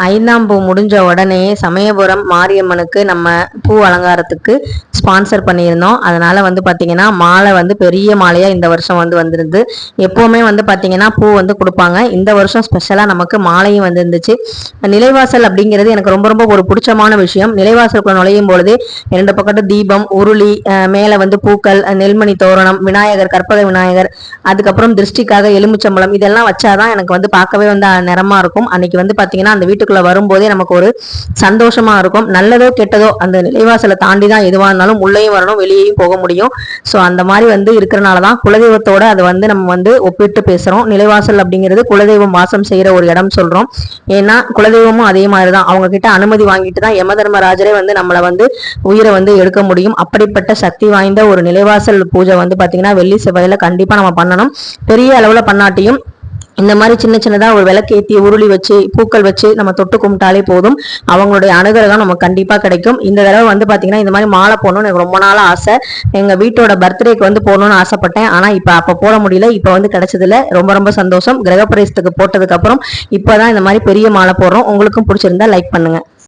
5ஆம் பூ முடிஞ்ச உடனே சமயபுரம் மாரியம்மனுக்கு நம்ம பூ அலங்காரத்துக்கு ஸ்பான்சர் பண்ணியிருந்தோம். அதனால வந்து பார்த்தீங்கன்னா மாலை வந்து பெரிய மாலையாக இந்த வருஷம் வந்து வந்துருந்து. எப்போவுமே வந்து பார்த்தீங்கன்னா பூ வந்து கொடுப்பாங்க. இந்த வருஷம் ஸ்பெஷலாக நமக்கு மாலையும் வந்து இருந்துச்சு. நிலைவாசல் அப்படிங்கிறது எனக்கு ரொம்ப ரொம்ப ஒரு பிடிச்சமான விஷயம். நிலைவாசலுக்குள்ள நுழையும் பொழுது 2 பக்கத்து தீபம், உருளி, மேலே வந்து பூக்கள், நெல்மணி தோரணம், விநாயகர், கற்பக விநாயகர், அதுக்கப்புறம் திருஷ்டிக்காக எலுமிச்சம்பழம், இதெல்லாம் வச்சாதான் எனக்கு வந்து பார்க்கவே வந்து நிறமா இருக்கும். அன்னைக்கு வந்து பார்த்தீங்கன்னா அந்த வீட்டுக்குள்ள வரும்போதே நமக்கு ஒரு சந்தோஷமா இருக்கும். நல்லதோ கெட்டதோ அந்த நிலைவாசலை தாண்டி தான் எதுவாக இருந்தாலும் உள்ளேயும் வரணும், வெளியேயும் போக முடியும். ஸோ அந்த மாதிரி வந்து இருக்கிறனால தான் குலதெய்வத்தோட அதை வந்து நம்ம வந்து ஒப்பிட்டு பேசுறோம். நிலைவாசல் அப்படிங்கிறது குலதெய்வம் வாசம் செய்யற ஒரு இடம் சொல்றோம். ஏன்னா குலதெய்வமும் அதே மாதிரி தான், அவங்க கிட்ட அனுமதி வாங்கிட்டு தான் யமதர்மராஜரே வந்து நம்மளை வந்து உயிரை வந்து எடுக்க முடியும். அப்படிப்பட்ட சக்தி வாய்ந்த ஒரு நிலைவாசல் பூஜை வந்து பாத்தீங்கன்னா வெள்ளி செவ்வாயில கண்டிப்பா நம்ம பண்ணணும். பெரிய அளவுல பண்ணாட்டியும் இந்த மாதிரி சின்ன சின்னதா ஒரு விளக்கேத்தி உருளி வச்சு பூக்கள் வச்சு நம்ம தொட்டு கும்பிட்டாலே போதும், அவங்களுடைய அனுகிரகம் நமக்கு கண்டிப்பா கிடைக்கும். இந்த தடவை வந்து பாத்தீங்கன்னா இந்த மாதிரி மாலை போடணும்னு எனக்கு ரொம்ப நாளா ஆசை. எங்க வீட்டோட பர்த்டேக்கு வந்து போடணும்னு ஆசைப்பட்டேன். ஆனா இப்ப அப்ப போட முடியல, இப்ப வந்து கிடைச்சதுல ரொம்ப ரொம்ப சந்தோஷம். கிரகப்பிரவேசத்துக்கு போட்டதுக்கு அப்புறம் இப்பதான் இந்த மாதிரி பெரிய மாலை போடுறோம். உங்களுக்கும் பிடிச்சிருந்தா லைக் பண்ணுங்க.